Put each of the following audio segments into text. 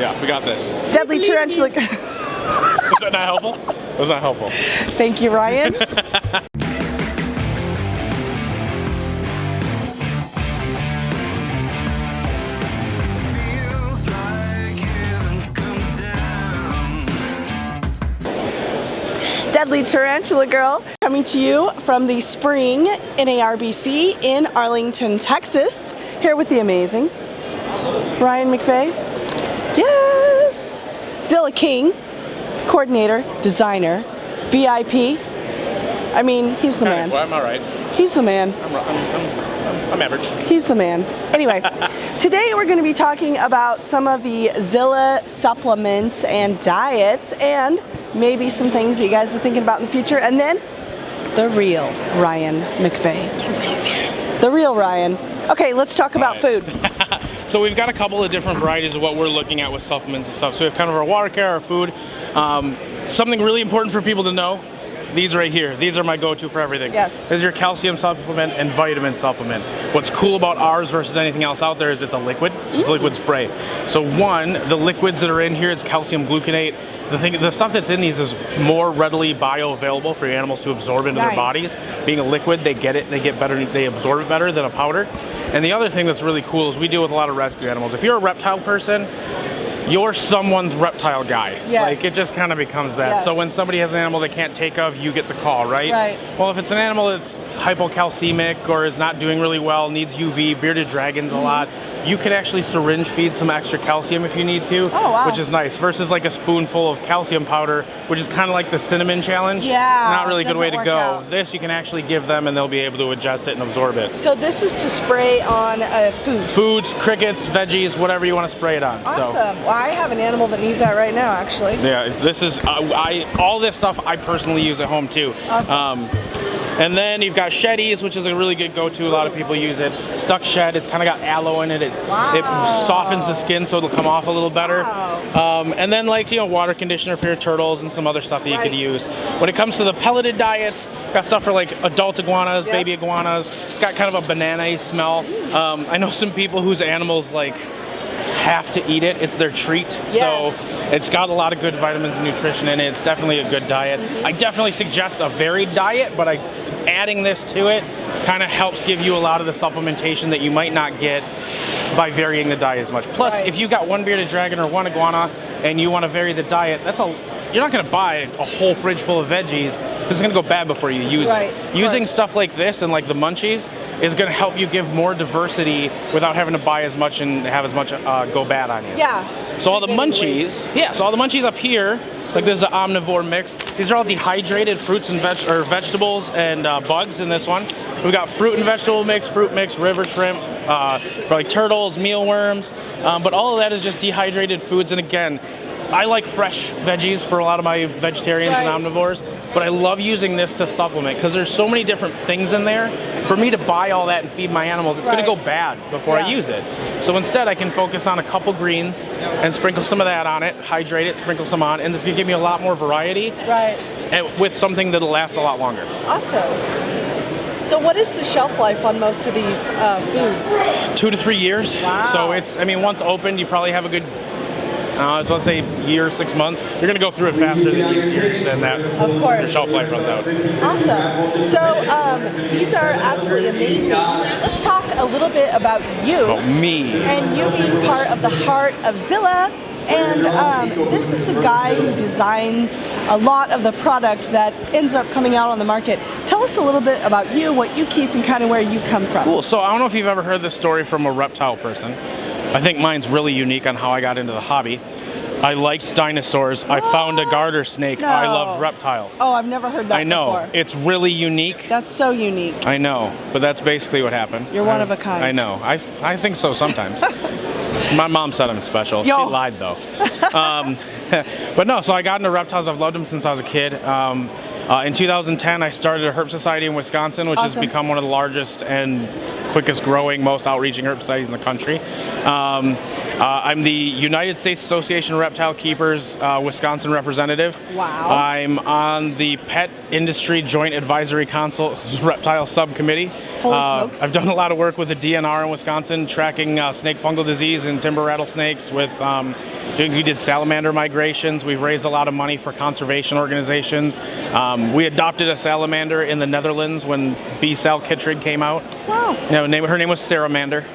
Yeah, we got this. Deadly tarantula. Was that not helpful? That was not helpful. Thank you, Ryan. Deadly Tarantula Girl, coming to you from the Spring NARBC in Arlington, Texas. Here with the amazing Ryan Mcveigh. Yes! Zilla King, coordinator, designer, VIP. I mean, he's the man. Well, I'm all right. He's the man. I'm average. He's the man. Anyway, today we're going to be talking about some of the Zilla supplements and diets and maybe some things that you guys are thinking about in the future. And then the real Ryan Mcveigh. The real Ryan. Okay, let's talk about food. So we've got a couple of different varieties of what we're looking at with supplements and stuff. So we have kind of our water care, our food. Something really important for people to know. These right here, these are my go-to for everything. Yes. This is your calcium supplement and vitamin supplement. What's cool about ours versus anything else out there is it's a liquid, so it's a liquid spray. So one, the liquids that are in here, it's calcium gluconate. The stuff that's in these is more readily bioavailable for your animals to absorb into their bodies. Being a liquid, they get it, they get better, they absorb it better than a powder. And the other thing that's really cool is we deal with a lot of rescue animals. If you're a reptile person, you're someone's reptile guy. Yes. Like, it just kind of becomes that. Yes. So when somebody has an animal they can't take of, you get the call, right? Right. Well, if it's an animal that's hypocalcemic or is not doing really well, needs UV, bearded dragons a lot, you can actually syringe feed some extra calcium if you need to, which is nice, versus like a spoonful of calcium powder, which is kind of like the cinnamon challenge. Yeah, not really a good way to go. out. This you can actually give them and they'll be able to adjust it and absorb it. So this is to spray on food. Foods, crickets, veggies, whatever you want to spray it on. Awesome. So. Well, I have an animal that needs that right now, actually. Yeah, this is, all this stuff I personally use at home too. Awesome. And then you've got Sheddies, which is a really good go-to. A lot of people use it. Stuck Shed, it's kind of got aloe in it. It softens the skin so it'll come off a little better. And then water conditioner for your turtles and some other stuff that you could use. When it comes to the pelleted diets, got stuff for like adult iguanas, baby iguanas. It's got kind of a banana-y smell. I know some people whose animals have to eat it. It's their treat. So it's got a lot of good vitamins and nutrition in it. It's definitely a good diet. I definitely suggest a varied diet, but adding this to it kind of helps give you a lot of the supplementation that you might not get by varying the diet as much. Plus, if you got one bearded dragon or one iguana and you want to vary the diet, you're not going to buy a whole fridge full of veggies. It's going to go bad before you use it. Using stuff like this and like the munchies is going to help you give more diversity without having to buy as much and have as much go bad on you. Yeah. So all the munchies, so all the munchies up here, like this is an omnivore mix. These are all dehydrated fruits and vegetables and bugs in this one. We got fruit and vegetable mix, fruit mix, river shrimp, for like turtles, mealworms, but all of that is just dehydrated foods. And again, I like fresh veggies for a lot of my vegetarians and omnivores, but I love using this to supplement because there's so many different things in there. For me to buy all that and feed my animals, it's going to go bad before I use it. So instead, I can focus on a couple greens and sprinkle some of that on it, hydrate it, sprinkle some on, and this can give me a lot more variety with something that'll last a lot longer. Awesome. So what is the shelf life on most of these foods? 2 to 3 years. Wow. So once opened, you probably have a good, so let's say year, 6 months. You're going to go through it faster than that. Of course. Your shelf life runs out. Awesome. So these are absolutely amazing. Let's talk a little bit about you. About me. And you being part of the heart of Zilla. And this is the guy who designs a lot of the product that ends up coming out on the market. Tell us a little bit about you, what you keep, and kind of where you come from. Cool. So I don't know if you've ever heard this story from a reptile person. I think mine's really unique on how I got into the hobby. I liked dinosaurs. I found a garter snake. No. I loved reptiles. Oh, I've never heard that I know. before. It's really unique. That's so unique. I know, but that's basically what happened. You're one of a kind. I know. I think so sometimes. My mom said I'm special. She lied though. But no, so I got into reptiles. I've loved them since I was a kid. In 2010, I started a herp society in Wisconsin, which has become one of the largest and quickest growing, most outreaching herp societies in the country. I'm the United States Association of Reptile Keepers Wisconsin representative. Wow. I'm on the Pet Industry Joint Advisory Council Reptile Subcommittee. Holy smokes. I've done a lot of work with the DNR in Wisconsin, tracking snake fungal disease and timber rattlesnakes. We did salamander migrations. We've raised a lot of money for conservation organizations. We adopted a salamander in the Netherlands when B. Sal Kittredge came out. Wow. Her name was Salamander.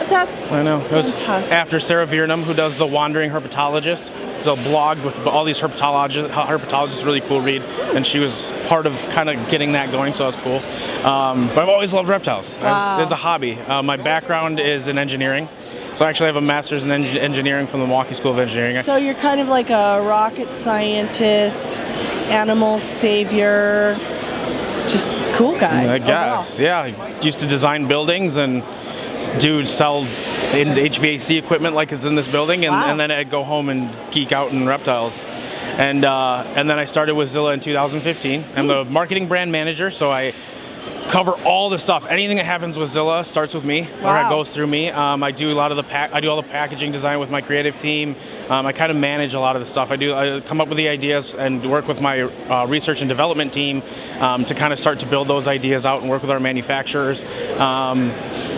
That's I know. It was fantastic. after Sarah Viernam, who does The Wandering Herpetologist. It's a blog with all these herpetologists, really cool read, and she was part of kind of getting that going, so that was cool. But I've always loved reptiles as a hobby. My background is in engineering, so I actually have a master's in engineering from the Milwaukee School of Engineering. So you're kind of like a rocket scientist, animal savior, just cool guy. I guess, yeah. I used to design buildings and sell HVAC equipment like it's in this building, and then I'd go home and geek out in reptiles. And then I started with Zilla in 2015. I'm the marketing brand manager, so I cover all the stuff. Anything that happens with Zilla starts with me, or it goes through me. I do a lot of I do all the packaging design with my creative team. I kind of manage a lot of the stuff. I come up with the ideas and work with my research and development team to kind of start to build those ideas out and work with our manufacturers.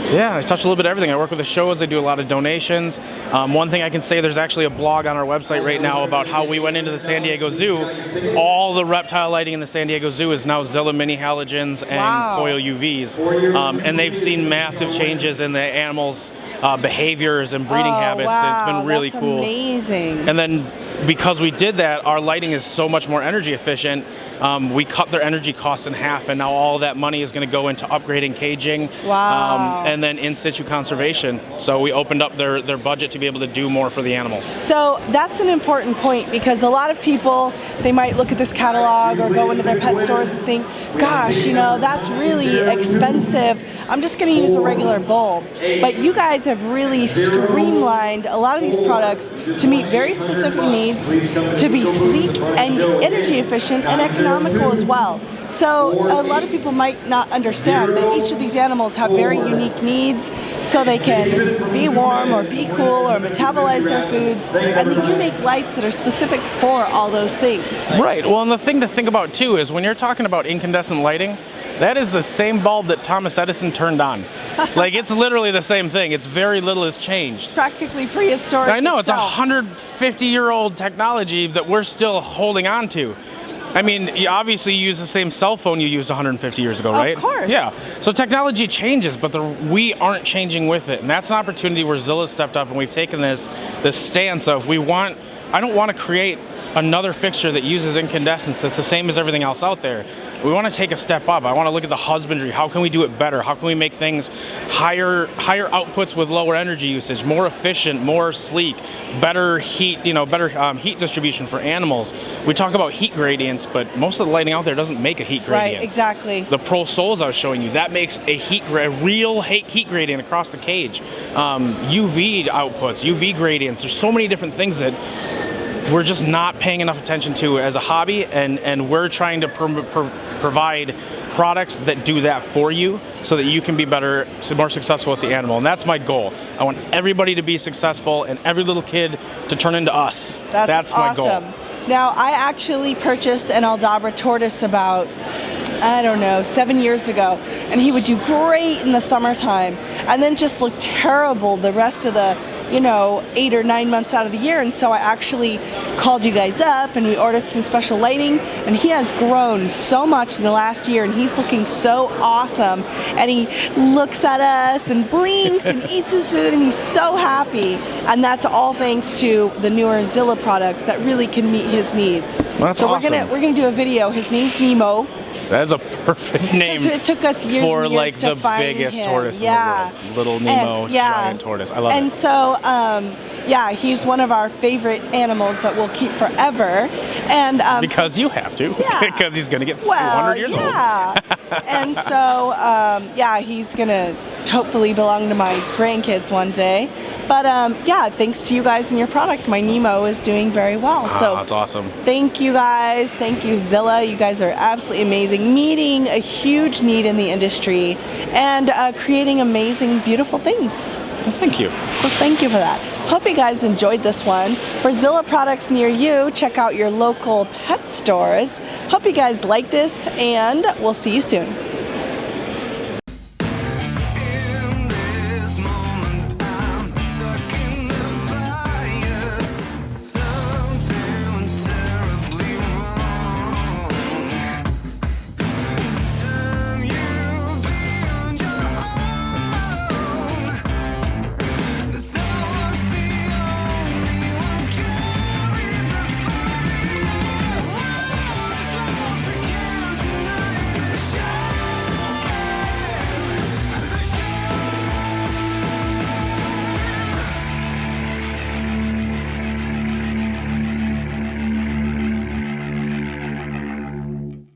I touch a little bit of everything. I work with the shows. I do a lot of donations. One thing I can say, there's actually a blog on our website right now about how we went into the San Diego Zoo. All the reptile lighting in the San Diego Zoo is now Zilla mini halogens and coil UVs. And they've seen massive changes in the animals' behaviors and breeding habits. It's been really cool. Amazing. And then because we did that, our lighting is so much more energy efficient. We cut their energy costs in half, and now all that money is going to go into upgrading caging and then in situ conservation. So we opened up their budget to be able to do more for the animals. So that's an important point, because a lot of people, they might look at this catalog or go into their pet stores and think, gosh, that's really expensive. I'm just going to use a regular bulb. But you guys have really streamlined a lot of these products to meet very specific needs, to be sleek and energy efficient and economical as well. So a lot of people might not understand that each of these animals have very unique needs, so they can be warm or be cool or metabolize their foods, and then you make lights that are specific for all those things. Right. Well, and the thing to think about too is when you're talking about incandescent lighting, that is the same bulb that Thomas Edison turned on. Like, it's literally the same thing. It's very little has changed. Practically prehistoric. I know, it's itself. 150-year-old technology that we're still holding on to. I mean, you obviously use the same cell phone you used 150 years ago, right? Of course. Yeah. So technology changes, but we aren't changing with it. And that's an opportunity where Zilla stepped up, and we've taken this stance of I don't want to create another fixture that uses incandescence that's the same as everything else out there. We want to take a step up. I want to look at the husbandry. How can we do it better? How can we make things higher outputs with lower energy usage, more efficient, more sleek, better heat, heat distribution for animals? We talk about heat gradients, but most of the lighting out there doesn't make a heat gradient. Right, exactly. The Pro Sols I was showing you, that makes a real heat gradient across the cage. UV outputs, UV gradients. There's so many different things that we're just not paying enough attention to as a hobby, and we're trying to provide products that do that for you so that you can be better, more successful with the animal. And that's my goal. I want everybody to be successful and every little kid to turn into us. That's my goal. Now, I actually purchased an Aldabra tortoise about, 7 years ago, and he would do great in the summertime and then just look terrible the rest of the 8 or 9 months out of the year. And so I actually called you guys up and we ordered some special lighting, and he has grown so much in the last year, and he's looking so awesome, and he looks at us and blinks and eats his food, and he's so happy. And that's all thanks to the newer Zilla products that really can meet his needs. That's awesome. We're gonna do a video. His name's Nemo. That is a perfect name. It took us years for and years like to the find biggest him. tortoise in the world. Little Nemo, giant tortoise. I love it. And so, he's one of our favorite animals that we'll keep forever. And because you have to. Because he's gonna get 200 years old. And so, he's gonna hopefully belong to my grandkids one day. But thanks to you guys and your product, my Nemo is doing very well. So that's awesome. Thank you guys. Thank you, Zilla. You guys are absolutely amazing, meeting a huge need in the industry and creating amazing, beautiful things. Well, thank you. So thank you for that. Hope you guys enjoyed this one. For Zilla products near you, check out your local pet stores. Hope you guys like this, and we'll see you soon.